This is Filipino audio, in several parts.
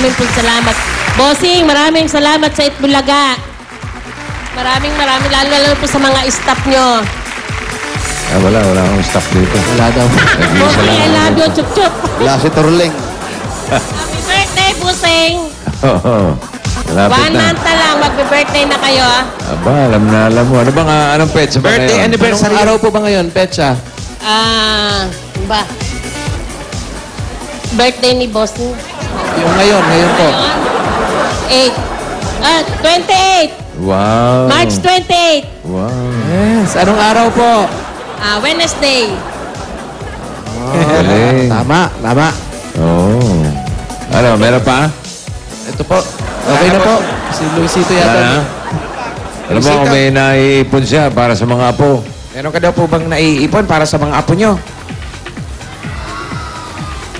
maraming po salamat. Bossing, maraming salamat sa Itbulaga. Maraming lalo po sa mga staff nyo. Wala akong staff dito. Wala daw. Bossing, I love you, chup-chup. Wala si Torling. Happy birthday, Bossing. Oo. Malapit 1 na. month na lang, magbe-birthday na kayo, ah. Aba, alam mo. Ano bang, anong petsa ba Birthday ngayon? anniversary. Anong araw po ba ngayon, Petsa? Ba? Birthday ni Bossing. Yung ngayon po. 28. Wow. March 28. Wow. Yes. Anong araw po? Wednesday. Galing. Tama. Oo. Ano, meron pa? Ito po. Okay na po. Si Luisito Wala na? yata. Alam mo kung may naiipon siya para sa mga apo. Meron ka daw po bang naiipon para sa mga apo nyo?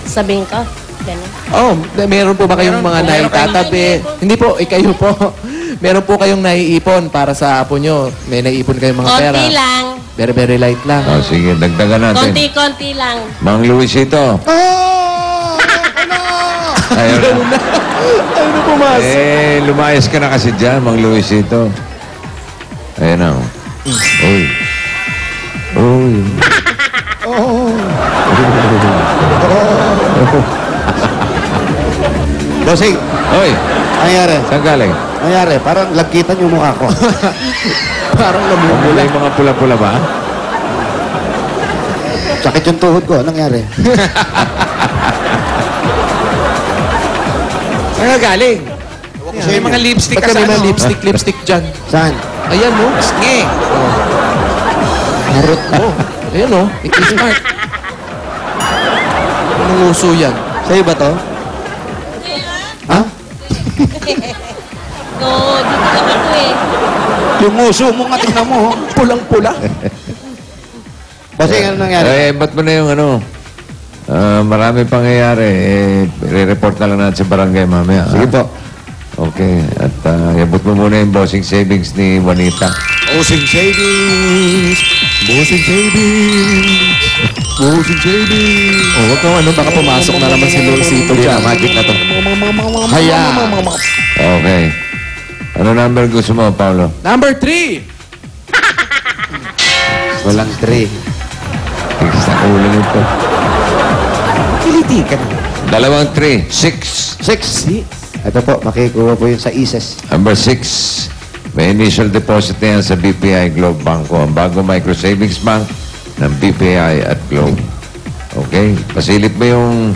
Sabihin ko. Ganun. Oh, meron po ba kayong mga naitatabi? Hindi po, kayo po. Meron po kayong naiipon para sa apo nyo. May naiipon kayong mga pera. Konti lang. Very, very light lang. Oh, sige, dagdagan natin. Konti lang. Mang Luisito. Ayun na. Ayun na pumasok. Lumayas ka na kasi dyan, Mang Luisito. Ayun na. Uy. Bossing, Uy, nangyari? saan galing? Nangyari? Parang lagkitan yung mukha ko. Parang namumula. May mga pula-pula ba? Sakit yung tuhod ko. Anong nangyari? Saan ka galing? May mga lipstick Ba't ka ka sa may mga ano? lipstick dyan? Saan? Ayan, no? Nge. Harot mo. Ayan, no? Ikismart. Anong uso yan? Sa'yo ba to? Ha? No, dito lang ako eh. Yung uso mo nga, tingnan mo. Pulang-pula. Bossing, ano nangyari? Ba't mo na yung marami pangyayari. Re-report na lang natin sa barangay mamaya. Sige po. Okay. At iabot mo muna yung bossing savings ni Juanita. Bossing savings. Bossing savings. Bossing savings. Oh, wag kang baka pumasok na naman si Luisito dyan. Magic na to. Haya. Okay. Ano number gusto mo, Paolo? Number 3. Walang 3. Tigis na ulo nito. Kiliti ka na. 2, 3, 6. 6. Ito po, makikuha po yun sa ISES. Number 6. May initial deposit na yan sa BPI Globe Banco. Ang bago micro savings bank ng BPI at Globe. Okay? Pasilip mo yung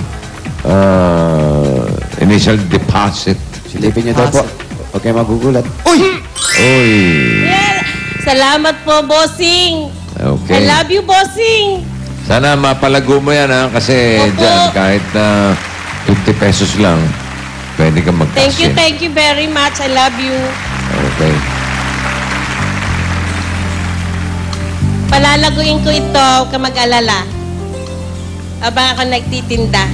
initial deposit. Silipin niyo daw po. Huwag kayo magugulat. Uy! Yeah. Salamat po, Bossing. Okay. I love you, Bossing. Sana mapalago mo yan, ha? Kasi Opo. dyan, kahit na 50 pesos lang, pwede ka mag-cash in. Thank you very much. I love you. Okay. Palalaguin ko ito, huwag ka mag-alala. Habang ako nagtitinda.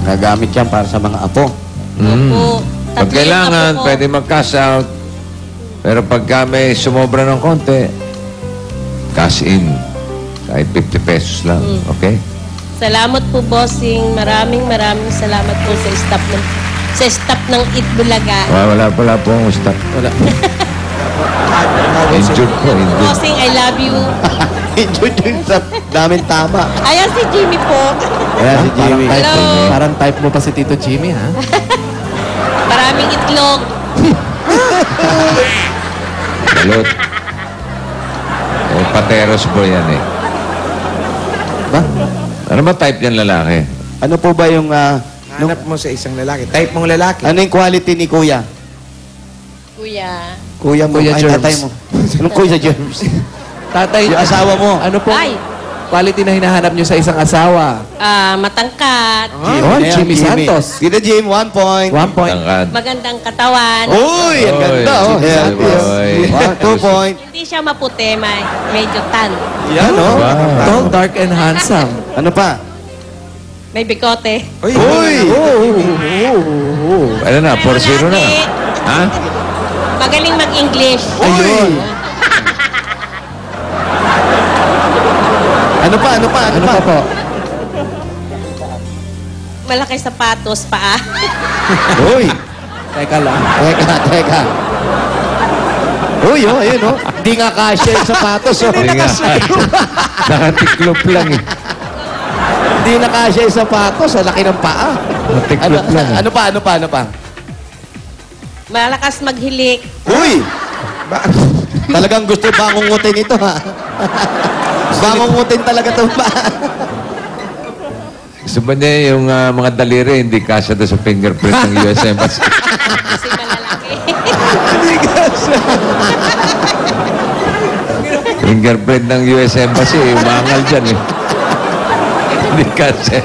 Gagamit yan para sa mga apo. Opo. Pag Tatlo yung kailangan, apo ko. pwede mag-cash out. Pero pagka may sumobra ng konti, cash in. Kahit 50 pesos lang. Okay? Salamat po, Bossing. Maraming salamat po sa staff ng Itbulaga. Wala po ang stock. Wala. Injured ko, injured. Bossing, I love you. Enjoy yun sa daming tama. Ayan si Jimmy po. Ayan si Jimmy. Hello. Parang type mo pa si Tito Jimmy, ha? Maraming itlog. Salud. Pateros boy yan eh. Ba? Ano ba type yan lalaki? Ano po ba yung... Hanap mo sa isang lalaki. Type mong lalaki. ano yung quality ni Kuya? Kuya. Kuya mo, Kuya ay Germs. tatay mo. Anong Kuya Germs? Tatay, Yung asawa mo. ano pong Ay. quality na hinahanap nyo sa isang asawa? Matangkat. Oh, Ayan, Jimmy Santos. Tita Jim, 1 point. 1 point. Tangkad. Magandang katawan. Uy, ang ganda, oh. Jimmy Ayan, Santos. 2 point. Hindi siya maputi, medyo tan. Yan, oh. Wow. Tall, dark, and handsome. Ano pa? May bikote. Uy! Ano na? 4-0 na. Lalaki. Ha? Magaling mag-English. Ayun. Ano pa? Ano pa po? malaki sapatos, paa. Uy! Teka lang. Teka. Uy, ayun, oh. Di nga kasya yung sapatos, oh. Hindi nga. Nakatiklop lang eh. Di na kasya yung sapatos, ang laki ng paa. Nakatiklop lang eh. Ano pa? Malakas maghilik. Uy! Talagang gusto bangungutin ito, ha? Bangungutin talaga ito ba? Gusto ba niya yung mga daliri hindi kasya doon sa fingerprint ng US Embassy? Kasi malalaki. Fingerprint ng US Embassy, umangal dyan eh. Hindi kasya.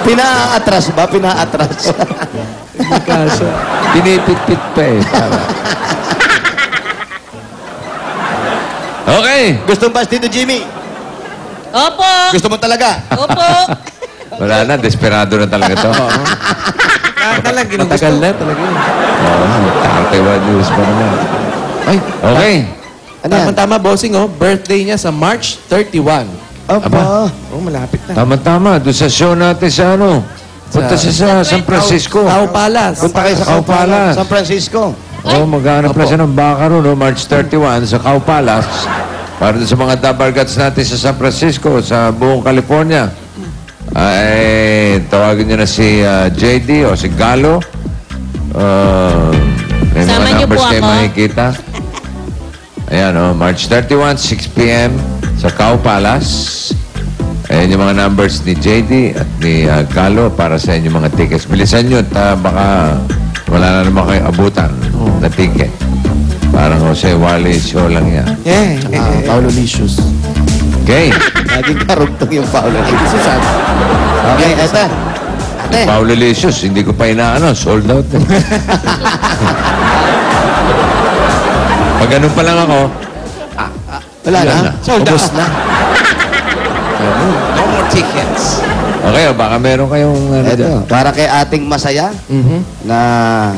Pinaatras ba? Pinaatras. Kasya. Pinipit-pit pa eh. Okay. Gusto mo ba, Tito Jimmy? Opo. Gusto mo talaga? Opo. Wala na, desperado na talaga to. Talagang ginugusto. Matagal na talaga yun. Oo, 31 years pa naman. Ay, Okay. Ano yan? tama-tama, bossing, oh. Birthday niya sa March 31. Aba. Oh, malapit na. Tama-tama, doon sa show natin sa ano. Punta siya sa San Francisco. Tao Palas. Punta kayo sa Sao Palas. San Francisco. Oo, maghanap na siya ng baka ron, no? March 31 sa Sao Palas. Para doon sa mga dabargats natin sa San Francisco, sa buong California. Ay, tawagin niyo na si JD o si Galo. May Sama mga niyo numbers po kayo ako. makikita. Ayan, March 31, 6 p.m. sa Sao Palas. Ayan yung mga numbers ni JD at ni Galo para sa inyong mga tickets. Bilisan nyo at baka wala na naman kayo abutan na ticket. Parang Jose Wally show lang yan. Paolo Licious. Okay. Naging karugtong yung Paolo. Ito sad. Okay, eto. Ate. Paulo Licious, hindi ko pa inaano. Sold out. Pag ganun pa lang ako, Wala na. Sold Ubus out. na. No more tickets. okay, baka meron kayong ano dyan. Eto, para kay ating masaya na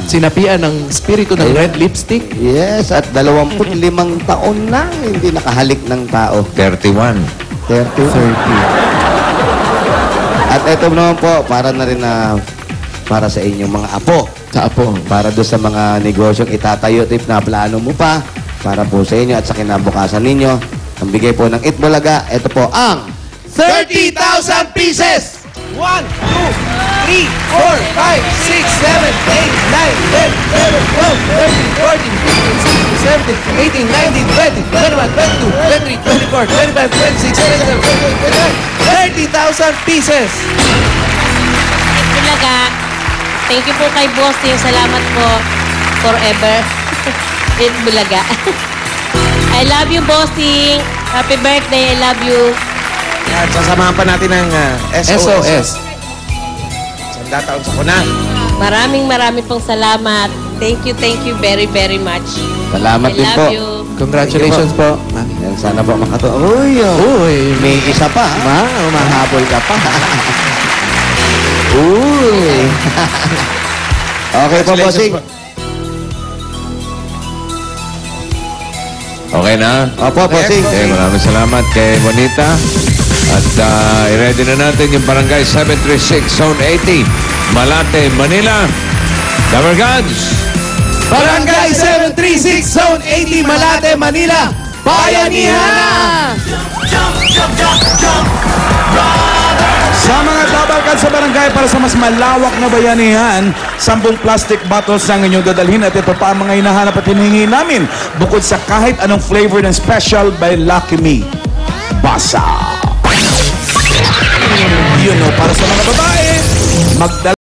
Sinapian ng spirito ng red lipstick. yes, at 25 taon na hindi nakahalik ng tao. 31. 30. At ito naman po, para na rin na para sa inyong mga apo. Sa apo. Para doon sa mga negosyong itatayo, tip na plano mo pa, para po sa inyo at sa kinabukasan ninyo. Ang bigay po ng Itbulaga, ito po ang 30,000 pieces! 1, 2, 3, 4, 5, 6, 7, 8, 9, 10, 11, 12, 13, 14, 15, 16, 17, 18, 19, 20, 21, 22, 23, 24, 25, 26, 27, 28, 29, 30,000 pieces! Bulaga. Thank you po kay Bossing. Salamat po. Forever. Bulaga. I love you, Bossing. Happy birthday. I love you. At sasamahan pa natin ng SOS. Sanda taon sa kuna. Maraming pong salamat. Thank you very, very much. Salamat I din love po. you. Congratulations po. Yan, sana po Uy, Uy, may isa pa. Ha? mahabol ka pa. Uy. Okay po, bossing. Okay na? Opo, bossing. Okay, maraming salamat kay Bonita. At i-ready na natin yung Barangay 736, Zone 80, Malate, Manila. Dabargads! Barangay 736, Zone 80, Malate, Manila. Bayanihan! Sa mga dabarkad sa barangay para sa mas malawak na bayanihan, 10 plastic bottles ang inyong dadalhin at ito pa ang mga hinahanap at hinihingi namin bukod sa kahit anong flavor ng special by Lucky Me. Basa! Yun o, para sa mga babae, magdala